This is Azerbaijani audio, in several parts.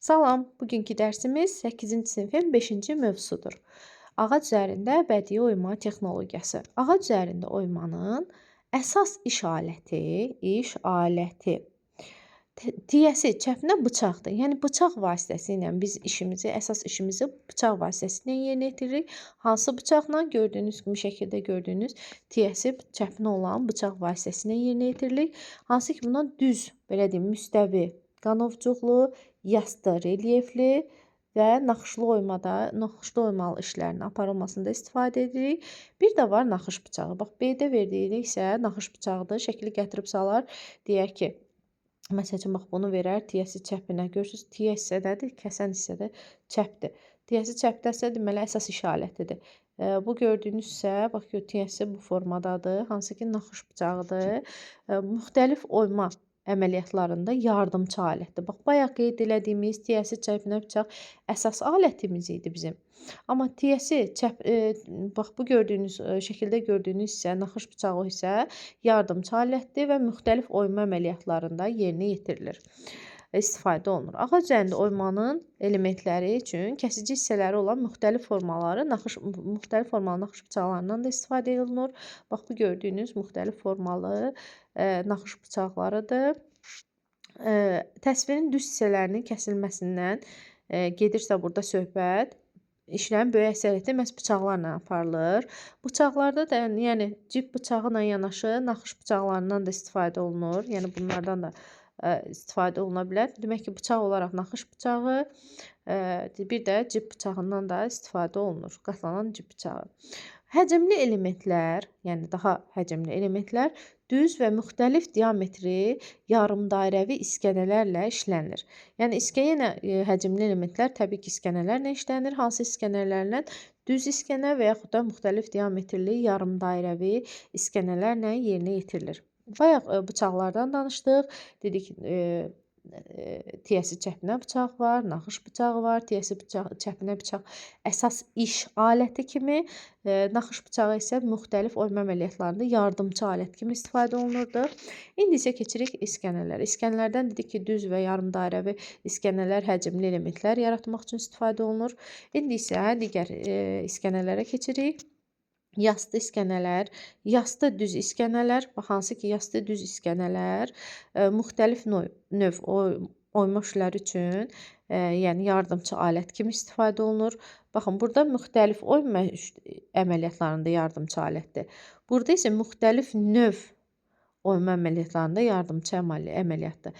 Salam, bugünkü dərsimiz 8-ci sinifin 5-ci mövzusudur. Ağac üzərində bədii oyma texnologiyası. Ağac üzərində oymanın əsas iş aləti tiyəsi, çəpinə bıçaqdır. Yəni bıçaq vasitəsilə biz əsas işimizi bıçaq vasitəsilə yerinə yetiririk. Hansı bıçaqla? Gördüyünüz kimi şəkildə gördüyünüz tiyəsi, çəpinə olan bıçaq vasitəsilə yerinə yetiririk. Hansı ki bundan düz, belə deyim, müstəvi, qanovcuqlu, yastı, relyefli və naxışlı oymalı işlərin aparılmasında istifadə edirik. Bir də var naxış bıçağı. Bax, B-də verdiyi isə naxış bıçağıdır. Şəkli gətirib salar. Deyək ki, məsəl üçün, bax, bunu verər tiyəsi çəpinə. Görürsünüz, tiyə hissədədir, kəsən hissədə çəpdir. Tiyəsi çəpdəsə, deməli, əsas iş alətidir. Bu gördüyünüz isə, bax, tiyəsi bu formadadır, hansı ki, naxış bıçağıdır. Müxtəlif oyma əməliyyatlarında yardımçı alətdir. Bax, bayaq qeyd elədiyimiz tiyəsi çəpinə bıçaq əsas alətimiz idi bizim. Amma bax, bu gördüyünüz, şəkildə gördüyünüz isə, naxış bıçağı isə yardımçı alətdir və müxtəlif oyma əməliyyatlarında yerinə yetirilir, istifadə olunur. Ağac üzərində oymanın elementləri üçün kəsici hissələri olan müxtəlif formalı naxış bıçaqlarından da istifadə olunur. Bax, bu gördüyünüz müxtəlif formalı naxış bıçaqlarıdır. Təsvirin düz hissələrinin kəsilməsindən gedirsə burada söhbət, işlərin böyük əksəriyyəti məhz bıçaqlarla aparılır. Bıçaqlarda da, yəni cib bıçağı ilə yanaşı naxış bıçaqlarından da istifadə olunur. Yəni bunlardan da istifadə oluna bilər. Demək ki, bıçaq olaraq naxış bıçağı, bir də cib bıçağından da istifadə olunur. Qatlanan cib bıçağı. Həcmli elementlər, yəni daha həcmli elementlər düz və müxtəlif diametri yarımdairəvi iskənələrlə işlənilir. Yəni yenə həcmli elementlər təbii ki, iskənələrlə işlənir. Hansı iskənələrlə? Düz iskənə və yaxud da müxtəlif diametrli yarımdairəvi iskənələrlə yerinə yetirilir. Bayaq bıçaqlardan danışdıq. Dedik, tiyəsi çəpinə bıçaq var, naxış bıçağı var. Tiyəsi çəpinə bıçaq əsas iş aləti kimi, naxış bıçağı isə müxtəlif oyma əməliyyatlarında yardımçı alət kimi istifadə olunurdu. İndi isə keçirik iskənələrə. İskənələrdən dedik ki, düz və yarımdairəvi iskənələr həcmli elementlər yaratmaq üçün istifadə olunur. İndi isə digər iskənələrə keçirik. Yastı iskənələr, yastı düz iskənələr, hansı ki, yastı düz iskənələr müxtəlif növ oyma işləri üçün, yəni yardımçı alət kimi istifadə olunur. Baxın, burada müxtəlif oyma əməliyyatlarında yardımçı alətdir. Burada isə müxtəlif növ oyma əməliyyatlarında yardımçı əməliyyatdır.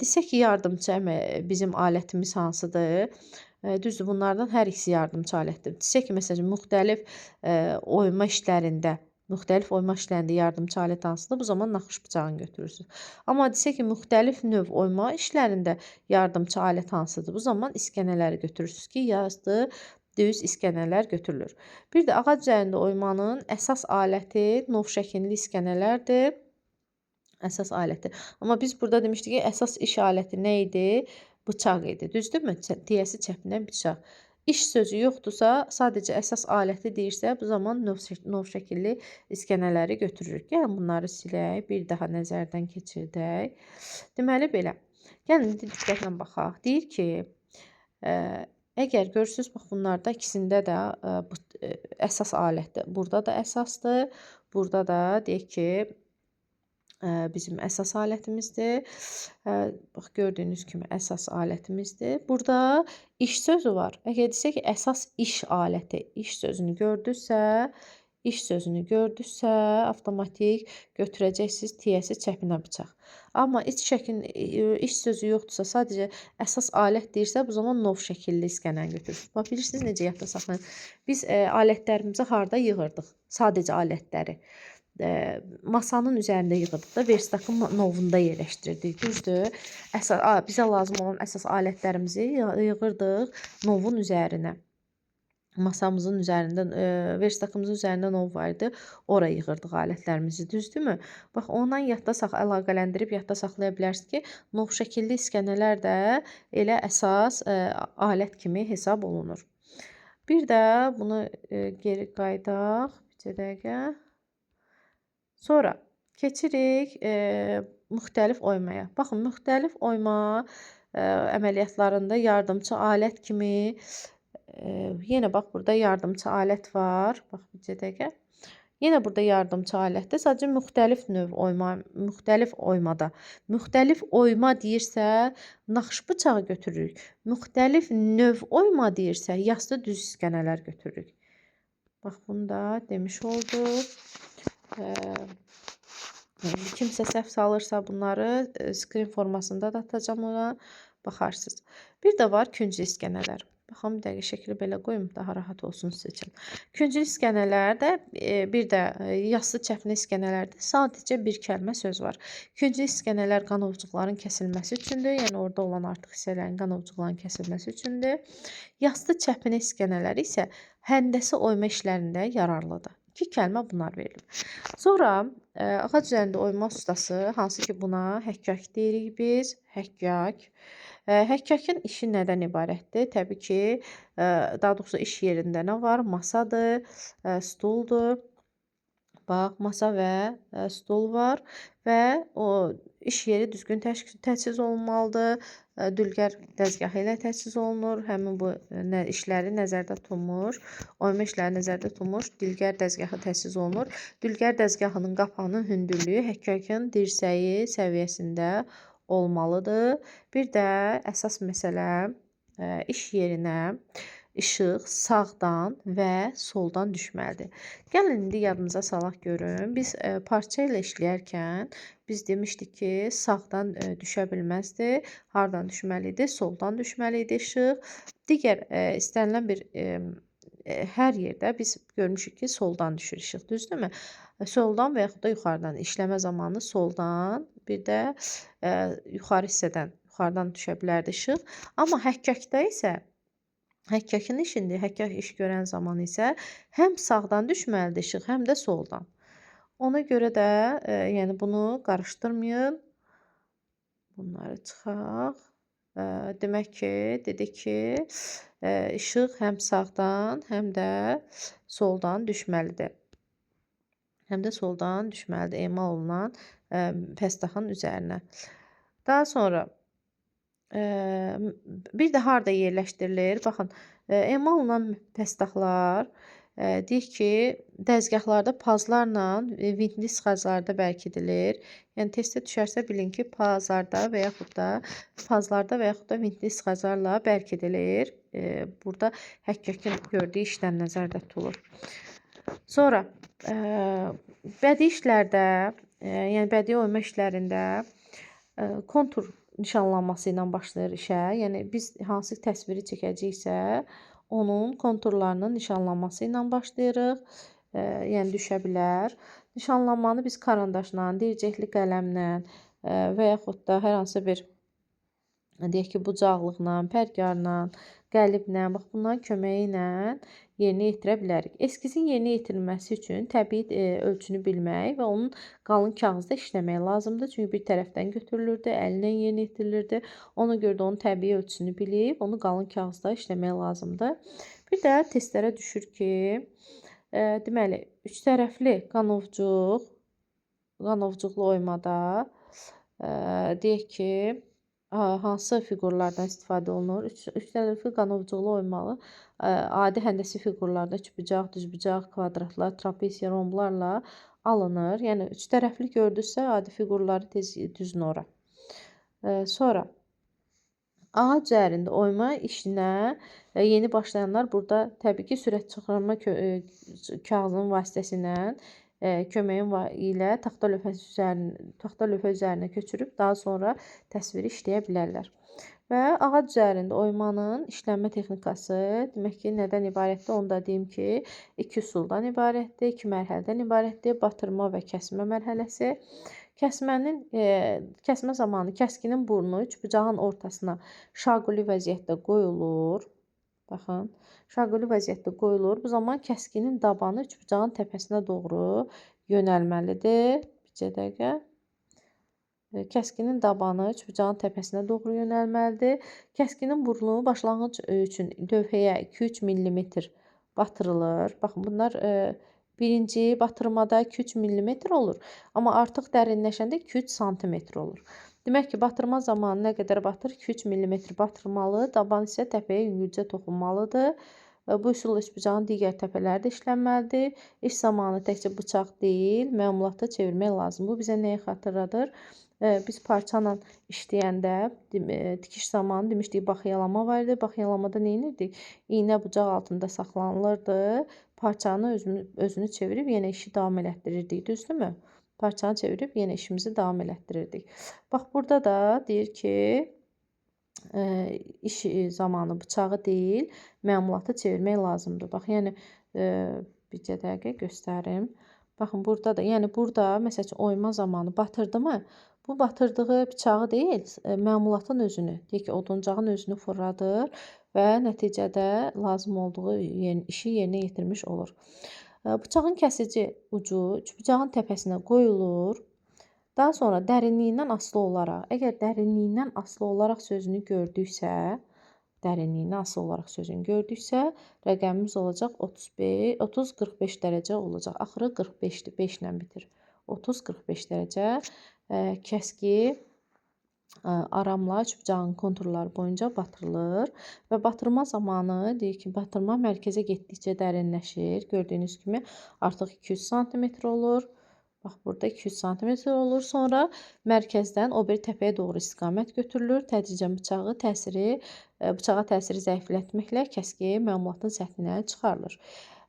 Desək ki, yardımçı bizim alətimiz hansıdır? Düzdür, bunlardan hər ikisi yardımçı alətdir. Desək ki, məsələn, müxtəlif oyma işlərində yardımçı alət hansıdır? Bu zaman naxış bıçağını götürürsünüz. Amma desək ki, müxtəlif növ oyma işlərində yardımçı alət hansıdır? Bu zaman iskənələri götürürsünüz ki, yastı düz iskənələr götürülür. Bir də ağac üzərində oymanın əsas aləti nov şəkilli iskənələrdir. Əsas aləti. Amma biz burada demişdik ki, əsas iş aləti nə idi? Bıçaq idi. Düzdürmü? Tiyəsi çəpinə bıçaq. İş sözü yoxdursa, sadəcə əsas aləti deyirsə, bu zaman nov şəkilli iskənələri götürürük. Gəlin bunları silək, bir daha nəzərdən keçirdək. Deməli belə. Gəlin diqqətlə baxaq. Deyir ki, əgər görürsünüz, bax bunlarda ikisində də əsas alətdir. Burada da əsasdır. Burada da deyək ki, bizim əsas alətimizdir. Bax, gördüyünüz kimi əsas alətimizdir. Burada iş sözü var. Əgər desək ki, əsas iş aləti, iş sözünü gördünüzsə, avtomatik götürəcəksiniz tiyəsi çəpinə bıçaq. Amma iş sözü yoxdursa, sadəcə əsas alət deyirsə, bu zaman nov şəkilli iskənəni götürürsünüz. Bax, bilirsiniz necə yadda saxlayın? Biz alətlərimizi harda yığırdıq? Sadəcə alətləri. Masanın üzərində yığırdıq da, verstaqın novunda yerləşdirirdik. Düzdür? Bizə lazım olan əsas alətlərimizi yığırdıq novun üzərinə. Masamızın üzərində, verstaqımızın üzərində nov var idi. Ora yığırdıq alətlərimizi. Düzdürmü? Bax, ondan əlaqələndirib yadda saxlaya bilərsiniz ki, nov şəkilli iskənələr də elə əsas alət kimi hesab olunur. Bir də bunu geri qaydaq. Bir dəqiqə. Sonra keçirik müxtəlif oymaya. Baxın, müxtəlif oyma əməliyyatlarında yardımçı alət kimi yenə bax burada yardımçı alət var. Bax bir dəqiqə. Yenə burada yardımçı alətdir. Sadəcə müxtəlif oymada. Müxtəlif oyma deyirsə, naxış bıçağı götürürük. Müxtəlif növ oyma deyirsə, yastı düz iskənələr götürürük. Bax bunu da demiş olduq. Kimsə səhv salırsa bunları screen formasında da atacağım ona. Baxarsınız. Bir də var künclü iskənələr. Baxın, bir dəqiqə şəkli belə qoyum, daha rahat olsun sizin üçün. Künclü iskənələrdə, bir də yassı çəpnə iskənələrdə sadəcə bir kəlmə söz var. Künclü iskənələr qanovcuqların kəsilməsi üçündür, yəni orada olan artıq hissələrin qanovcuqların kəsilməsi üçündür. Yassı çəpnə iskənələri isə həndəsi oyma işlərində yararlıdır. 2 kəlmə bunlar verilir. Sonra ağac üzərində oyma ustası, hansı ki buna həkkak deyirik biz, həkkak. Həkkakın işi nədən ibarətdir? Təbii ki, daha doğrusu iş yerində nə var? Masadır, stuldur. Bax, masa və stul var və o iş yeri düzgün təchiz olunmalıdır. Dülgər dəzgahı ilə təchiz olunur. Həmin bu işləri nəzərdə tutulmuş, oyma işləri nəzərdə tutulmuş dülgər dəzgahı təchiz olunur. Dülgər dəzgahının qapağının hündürlüyü həkkakın dirsəyi səviyyəsində olmalıdır. Bir də əsas məsələ iş yerinə işıq sağdan və soldan düşməlidir. Gəlin indi yadımıza salaq görün. Biz parça ilə işləyərkən biz demişdik ki, sağdan düşə bilməzdi. Hardan düşməlidir? Soldan düşməlidir işıq. Digər istənilən bir hər yerdə biz görmüşük ki, soldan düşür işıq, düzdürmü? Soldan və yaxud da yuxarıdan işləmə zamanı soldan, bir də yuxarı hissədən, yuxarıdan düşə bilərdi işıq. Amma həkkakda isə həkkakın işindir. Həkkak iş görən zaman isə həm sağdan düşməlidir işıq, həm də soldan. Ona görə də yəni bunu qarışdırmayın. Bunları çıxaq. Demək ki, dedik ki, işıq həm sağdan, həm də soldan düşməlidir. Həm də soldan düşməlidir emal olunan pəstaxın üzərinə. Daha sonra bir də harda yerləşdirilir? Baxın, emal olunan pəstaxlar deyək ki, dəzgahlarda pazlarla vintli sıxaclarda bərkidilir. Yəni testə düşərsə bilin ki, pazlarda və yaxud da vintli sıxaclarla bərkidilir. Burada həkkakın gördüyü işdən nəzərdə tutulur. Sonra bədii işlərdə, yəni bədii oyma işlərində kontur nişanlanması ilə başlayır işə. Yəni biz hansı təsviri çəkəcəksə, onun konturlarının nişanlanması ilə başlayırıq. Yəni düşə bilər. Nişanlanmanı biz karandaşla, dircəkli qələmlə və yaxud da hər hansı bir deyək ki, bucaqlıqla, pərgarla, qəliblə, bax bunların köməyi ilə yerinə yetirə bilərik. Eskizin yerinə yetirilməsi üçün təbii ölçünü bilmək və onun qalın kağızda işləmək lazımdır. Çünki bir tərəfdən götürülürdü, əllə yerinə yetirilirdi. Ona görə də onun təbii ölçüsünü bilib, onu qalın kağızda işləmək lazımdır. Bir də testlərə düşür ki, deməli, üç tərəfli qanovcuqlu oymada deyək ki, hansı fiqurlardan istifadə olunur? Üç tərəfli qanovcuqlu oymalı adi həndəsi fiqurlarda üçbucaq, düzbucaq, kvadratlar, trapesiya, romblarla alınır. Yəni üç tərəfli gördünüzsə adi fiqurları tez düzün ora. Sonra ağac üzərində oyma işinə yeni başlayanlar burada təbii ki, sürət çıxarma kağızının vasitəsilə köməyin ilə taxta lövhə üzərinə köçürüb daha sonra təsviri işləyə bilərlər. Və ağac üzərində oymanın işlənmə texnikası demək ki, nədən ibarətdir? Onu da deyim ki, 2 üsuldan ibarətdir, 2 mərhələdən ibarətdir. Batırma və kəsmə mərhələsi. Kəsmə zamanı kəskinin burnu üçbucağın ortasına şaquli vəziyyətdə qoyulur. Baxın, şaquli vəziyyətdə qoyulur. Bu zaman kəskinin dabanı üçbucağın təpəsinə doğru yönəlməlidir. Bir dəqiqə. Kəskinin dabanı üçbucağın təpəsinə doğru yönəlməlidir. Kəskinin burnu başlanğıc üçün lövhəyə 2-3 mm batırılır. Baxın, bunlar birinci batırmada 2-3 mm olur. Amma artıq dərinləşəndə 2-3 sm olur. Demək ki, batırma zamanı nə qədər batır? 2-3 mm batırmalı, daban isə təpəyə yüngülcə toxunmalıdır. Bu üsulla üçbucağın digər təpələri də işlənməlidir. İş zamanı təkcə bıçaq deyil, məmulatı çevirmək lazım. Bu bizə nəyi xatırladır? Biz parçayla işləyəndə tikiş zamanı demişdik baxyalama var idi. Baxyalamada nə edirdik? İynə bucaq altında saxlanılırdı. Parçanı özünü çevirib yenə işi davam elətdirirdik, düzdürmü? Parçanı çevirib yenə işimizi davam elətdirirdik. Bax, burada da deyir ki, iş zamanı bıçağı deyil, məmulatı çevirmək lazımdır. Bax, yəni bircə dəqiqə göstərim. Baxın, burada da, yəni burada məsəl üçün oyma zamanı batırdı mı? Bu batırdığı bıçağı deyil, məmulatın özünü, deyək ki, oduncağın özünü fırladır və nəticədə lazım olduğu işi yerinə yetirmiş olur. Bıçağın kəsici ucu üçbucağın təpəsinə qoyulur. Daha sonra dərinliyindən asılı olaraq, əgər dərinliyindən asılı olaraq sözünü gördüksə, rəqəmimiz olacaq 30-45 dərəcə olacaq. Axırı 45-dir, 5 ilə bitir. 30-45 dərəcə kəski aramla üçbucağın konturları boyunca batırılır və batırma zamanı deyir ki, batırma mərkəzə getdikcə dərinləşir. Gördüyünüz kimi artıq 200 sm olur. Bax, burada 200 sm olur. Sonra mərkəzdən o biri təpəyə doğru istiqamət götürülür. Tədricən bıçağa təsiri zəiflətməklə kəski məmulatın səthinə çıxarılır.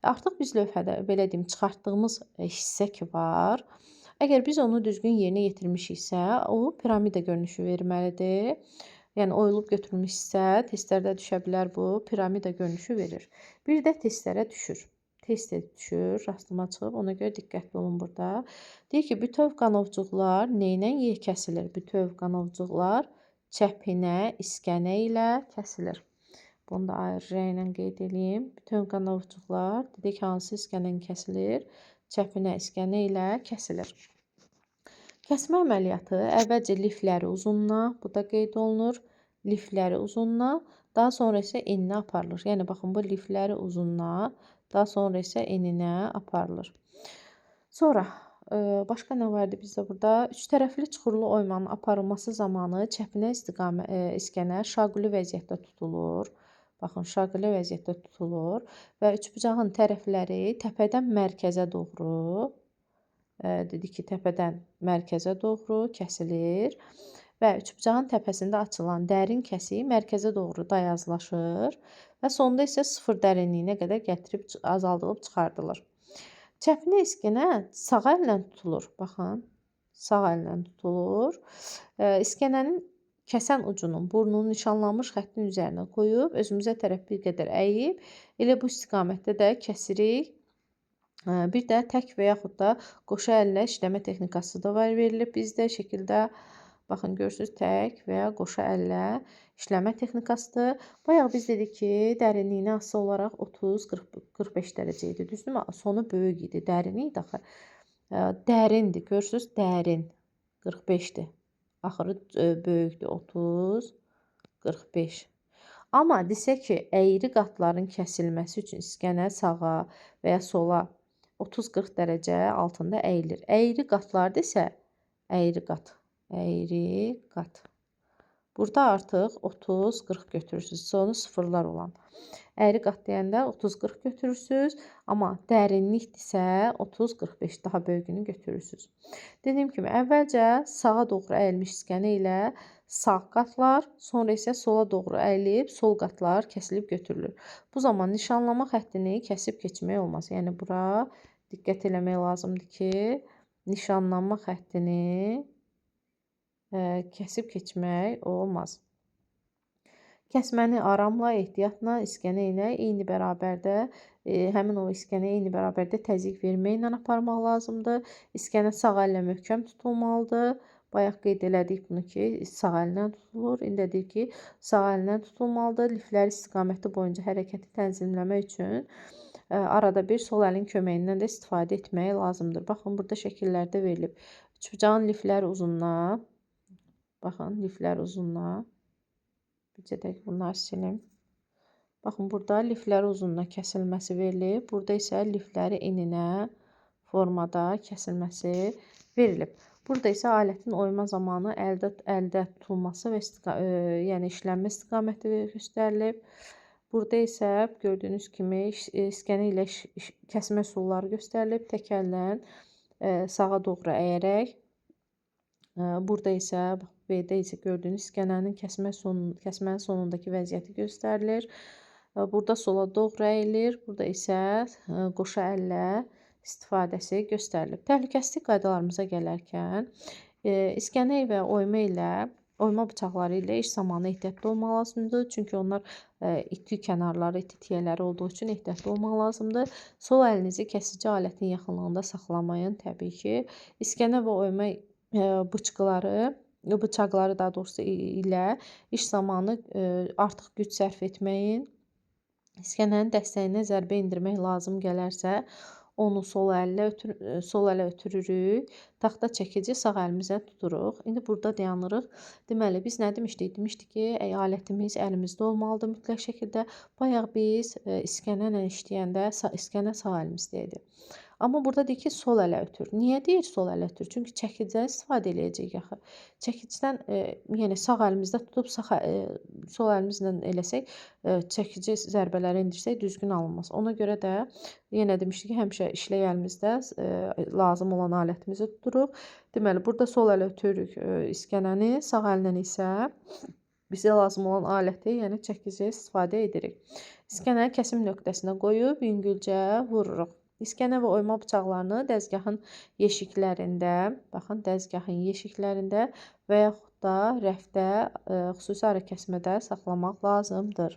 Artıq biz lövhədə belə deyim, çıxartdığımız hissə ki var. Əgər biz onu düzgün yerinə yetirmişiksə, o piramida görünüşü verməlidir. Yəni oyulub götürülmüşsə, testlərdə düşə bilər bu, piramida görünüşü verir. Bir də testlərə düşür. Test düşür, rastıma çıxıb, ona görə diqqətli olun burada. Deyir ki, bütöv qanovcuqlar nə ilə kəsilir? Bütöv qanovcuqlar çəpinə, iskənə ilə kəsilir. Bunu da ayrı ilə qeyd edeyim. Bütöv qanovcuqlar, dedik hansı iskənə kəsilir? Çəpinə, iskənə ilə kəsilir. Kəsmə əməliyyatı əvvəlcə lifləri uzunluğa, bu da qeyd olunur, lifləri uzunluğa, daha sonra isə eninə aparılır. Yəni, baxın, bu lifləri uzunluğa, daha sonra isə eninə aparılır. Sonra, başqa nə vardı bizdə burada? Üç tərəfli çuxurlu oymanın aparılması zamanı çəpinə iskənə şaquli vəziyyətdə tutulur. Baxın, şaquli vəziyyətdə tutulur və üçbucağın tərəfləri təpədən mərkəzə doğru, dedik ki, təpədən mərkəzə doğru kəsilir və üçbucağın təpəsində açılan dərin kəsik mərkəzə doğru dayazlaşır və sonda isə sıfır dərinliyinə qədər gətirib azaldılıb çıxardılır. Çəpinə iskənə sağ əllə tutulur. Baxın, sağ əllə tutulur. İskənənin kəsən ucunun burnunun nişanlanmış xəttin üzərinə qoyub, özümüzə tərəf bir qədər əyib, elə bu istiqamətdə də kəsirik. Bir də tək və yaxud da qoşu əllə işləmə texnikası da var verilib bizdə şəkildə. Baxın, görürsünüz, tək və ya qoşu əllə işləmə texnikasıdır. Bayaq biz dedik ki, dərinliyinə asılı olaraq 30-45 dərəcə idi, düzdürmü? Sonu böyük idi, dərin idi axı. Dərindir, görürsünüz, dərin 45-dir. Axırı böyükdür, 30-45. Amma desək ki, əyri qatların kəsilməsi üçün iskənə sağa və ya sola 30-40 dərəcə altında əyilir. Əyri qatlarda isə əyri qat. Burada artıq 30-40 götürürsünüz. Sonu sıfırlar olan. Əyri qat deyəndə 30-40 götürürsünüz. Amma dərinlikdirsə 30-45 daha böyüyünü götürürsünüz. Dediyim kimi, əvvəlcə sağa doğru əyilmiş iskənə ilə sağ qatlar, sonra isə sola doğru əyilib sol qatlar kəsilib götürülür. Bu zaman nişanlama xəttini kəsib keçmək olmaz. Yəni, bura diqqət eləmək lazımdır ki, nişanlanma xəttini kəsib keçmək olmaz. Kəsməni aramla, ehtiyatla, iskənə ilə eyni bərabərdə, həmin o iskənəyə eyni bərabərdə təzyiq verməklə aparmaq lazımdır. İskənə sağ əllə möhkəm tutulmalıdır. Bayaq qeyd elədik bunu ki, sağ əllə tutulur. İndi deyir ki, sağ əllə tutulmalıdır. Liflər istiqaməti boyunca hərəkəti tənzimləmək üçün arada bir sol əlin köməyindən də istifadə etmək lazımdır. Baxın, burada şəkillərdə verilib. Üçbucağın lifləri uzunluğa, baxın, liflər uzunluğa. Bircə dəqiq bunları silim. Baxın, burada lifləri uzunluğa kəsilməsi verilib. Burada isə lifləri eninə formada kəsilməsi verilib. Burada isə alətin oyma zamanı əldə tutulması və yəni işlənmə istiqaməti göstərilib. Burada isə gördüyünüz kimi iskənə ilə kəsmə üsulları göstərilib. Tək əllə sağa doğru əyərək. Burada isə B-də isə gördüyünüz iskənənin kəsmənin sonundakı vəziyyəti göstərilir. Burada sola doğru əyilir. Burada isə qoşa əllə istifadəsi göstərilib. Təhlükəsizlik qaydalarımıza gələrkən, iskənə və oyma bıçaqları ilə iş zamanı ehtiyatlı olmaq lazımdır. Çünki onlar iti kənarları, iti tiyələri olduğu üçün ehtiyatlı olmaq lazımdır. Sol əlinizi kəsici alətin yaxınlığında saxlamayın təbii ki. İskənə və oyma bıçaqları daha doğrusu ilə iş zamanı artıq güc sərf etməyin. İskənənin dəstəyinə zərbə endirmək lazım gələrsə, onu sol ələ ötürürük. Taxta çəkici sağ əlimizlə tuturuq. İndi burada dayanırıq. Deməli, biz nə demişdik? Demişdik ki, alətimiz əlimizdə olmalıdır mütləq şəkildə. Bayaq biz iskənə ilə işləyəndə iskənə sağ əlimizdə idi. Amma burada deyir ki, sol ələ ötür. Niyə deyir sol ələ ötür? Çünki çəkicidən istifadə edəcəyik axı. Çəkicidən yəni sağ əlimizdə tutub sol əlimizlə eləsək, çəkici zərbələri endirsək düzgün alınmaz. Ona görə də yenə demişdik ki, həmişə işlək əlimizdə lazım olan alətimizi tuturuq. Deməli, burada sol ələ ötürürük iskənəni, sağ əllə isə bizə lazım olan aləti, yəni çəkici istifadə edirik. İskənəni kəsim nöqtəsinə qoyub yüngülcə vururuq. İskənə və oyma bıçaqlarını dəzgahın yeşiklərində, baxın, dəzgahın yeşiklərində və yaxud da rəfdə, xüsusi arı kəsmədə saxlamaq lazımdır.